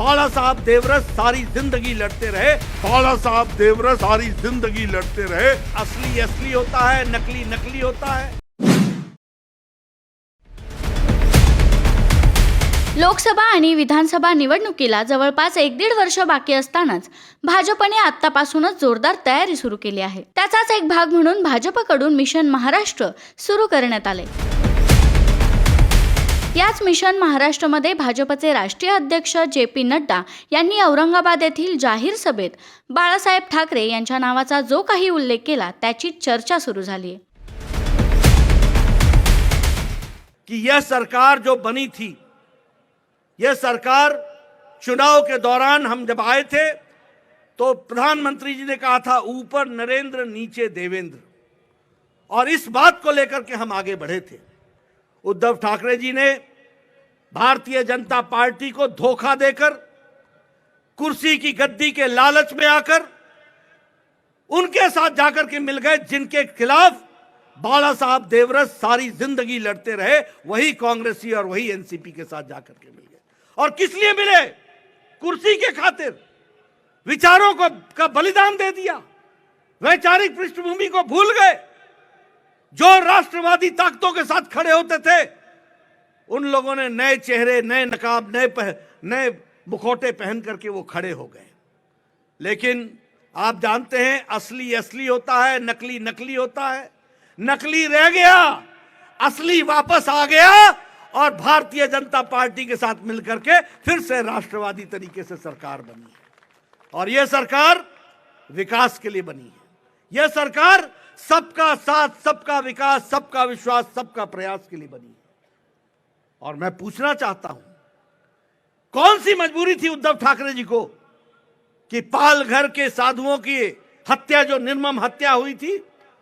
बाला साहब देवरस सारी जिंदगी लड़ते रहे, बाला साहब देवरस सारी जिंदगी लड़ते रहे। असली असली होता है, नकली नकली होता है। लोकसभा आणि विधानसभा निवडणुकीला जवळपास 1-1.5 वर्ष बाकी असतानाच भाजपने आतापासूनच जोरदार तयारी सुरू केली आहे। त्याचाच एक भाग म्हणून भाजपकडून मिशन महाराष्ट्र सुरू करण्यात आले। याच मिशन महाराष्ट्रमध्ये भाजपचे राष्ट्रीय अध्यक्ष जे.पी. नड्डा यांनी औरंगाबाद येथील जाहीर सभेत बाळासाहेब ठाकरे यांच्या नावाचा जो काही उल्लेख केला त्याची चर्चा सुरू झाली आहे। कि यह सरकार जो बनी थी, यह सरकार चुनाव के दौरान हम जब आए थे तो प्रधानमंत्री जी ने कहा था ऊपर नरेंद्र नीचे देवेंद्र, और इस बात को लेकर के हम आगे बढ़े थे। उद्धव ठाकरे जी ने भारतीय जनता पार्टी को धोखा देकर, कुर्सी की गद्दी के लालच में आकर उनके साथ जाकर के मिल गए जिनके खिलाफ बाला साहब देवरस सारी जिंदगी लड़ते रहे, वही कांग्रेसी और वही एनसीपी के साथ जाकर के मिल गए। और किस लिए मिले? कुर्सी के खातिर विचारों का बलिदान दे दिया, वैचारिक पृष्ठभूमि को भूल गए। जो राष्ट्रवादी ताकतों के साथ खड़े होते थे उन लोगों ने नए चेहरे, नए नकाब, नए मुखौटे पहन करके वो खड़े हो गए। लेकिन आप जानते हैं असली असली होता है, नकली नकली होता है। नकली रह गया, असली वापस आ गया और भारतीय जनता पार्टी के साथ मिलकर के फिर से राष्ट्रवादी तरीके से सरकार बनी है। और यह सरकार विकास के लिए बनी है। यह सरकार सबका साथ, सबका विकास, सबका विश्वास, सबका प्रयास के लिए बनी है। और मैं पूछना चाहता हूं, कौन सी मजबूरी थी उद्धव ठाकरे जी को कि पालघर के साधुओं की हत्या, जो निर्मम हत्या हुई थी,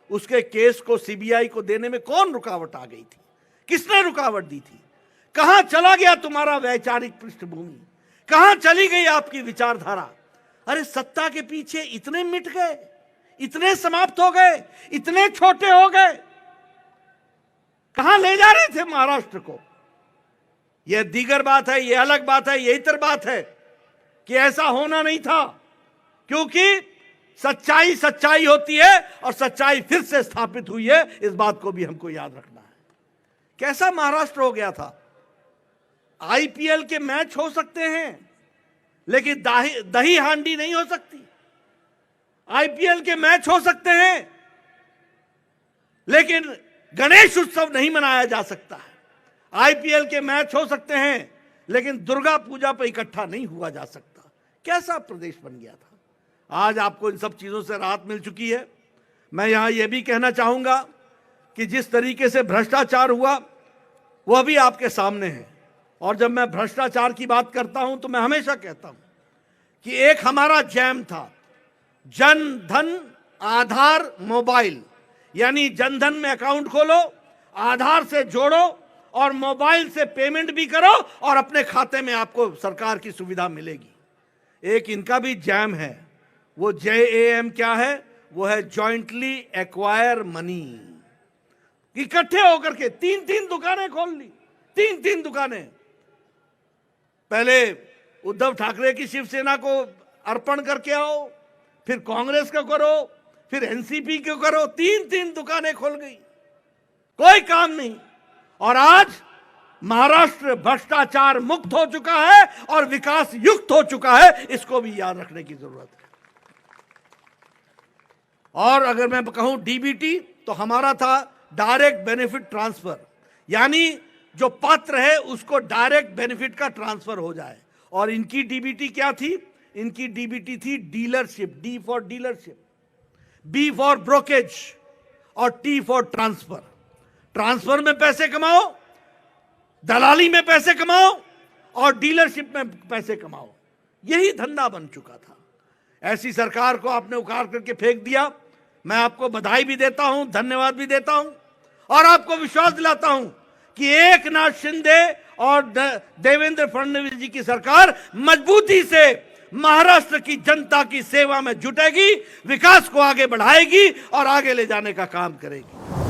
उसके केस को सीबीआई को देने में कौन रुकावट आ गई थी? किसने रुकावट दी थी? कहां चला गया तुम्हारा वैचारिक पृष्ठभूमि? कहां चली गई आपकी विचारधारा? अरे सत्ता के पीछे इतने मिट गए, इतने समाप्त हो गए, इतने छोटे हो गए। कहां ले जा रहे थे महाराष्ट्र को? यह दीगर बात है, यह अलग बात है, यही तर बात है कि ऐसा होना नहीं था, क्योंकि सच्चाई सच्चाई होती है और सच्चाई फिर से स्थापित हुई है। इस बात को भी हमको याद रखना है। कैसा महाराष्ट्र हो गया था? आईपीएल के मैच हो सकते हैं लेकिन दही हांडी नहीं हो सकती। आईपीएल के मैच हो सकते हैं लेकिन गणेश उत्सव नहीं मनाया जा सकता है। आईपीएल के मैच हो सकते हैं लेकिन दुर्गा पूजा पर इकट्ठा नहीं हुआ जा सकता। कैसा प्रदेश बन गया था? आज आपको इन सब चीजों से राहत मिल चुकी है। मैं यहां यह भी कहना चाहूंगा कि जिस तरीके से भ्रष्टाचार हुआ वह भी आपके सामने है। और जब मैं भ्रष्टाचार की बात करता हूं तो मैं हमेशा कहता हूं कि एक हमारा जैम था, जन धन आधार मोबाइल, यानी जनधन में अकाउंट खोलो, आधार से जोड़ो और मोबाइल से पेमेंट भी करो और अपने खाते में आपको सरकार की सुविधा मिलेगी। एक इनका भी जैम है, वो JAM क्या है? वो है जॉइंटली एक्वायर मनी। इकट्ठे होकर के 3-3 दुकानें खोल ली, 3-3 दुकानें। पहले उद्धव ठाकरे की शिवसेना को अर्पण करके आओ, फिर कांग्रेस को करो, फिर एनसीपी को करो, 3-3 दुकानें खोल गई, कोई काम नहीं। और आज महाराष्ट्र भ्रष्टाचार मुक्त हो चुका है और विकास युक्त हो चुका है। इसको भी याद रखने की जरूरत है। और अगर मैं कहूं डीबीटी, तो हमारा था डायरेक्ट बेनिफिट ट्रांसफर, यानी जो पात्र है उसको डायरेक्ट बेनिफिट का ट्रांसफर हो जाए। और इनकी डीबीटी क्या थी? इनकी डीबीटी थी dealership, D for dealership, B for brokerage और टी फॉर ट्रांसफर। ट्रांसफर में पैसे कमाओ, दलाली में पैसे कमाओ और डीलरशिप में पैसे कमाओ। यही धंधा बन चुका था। ऐसी सरकार को आपने उखाड़ करके फेंक दिया। मैं आपको बधाई भी देता हूं, धन्यवाद भी देता हूं और आपको विश्वास दिलाता हूं कि एकनाथ शिंदे और देवेंद्र फडणवीस जी की सरकार मजबूती से महाराष्ट्र की जनता की सेवा में जुटेगी, विकास को आगे बढ़ाएगी और आगे ले जाने का काम करेगी।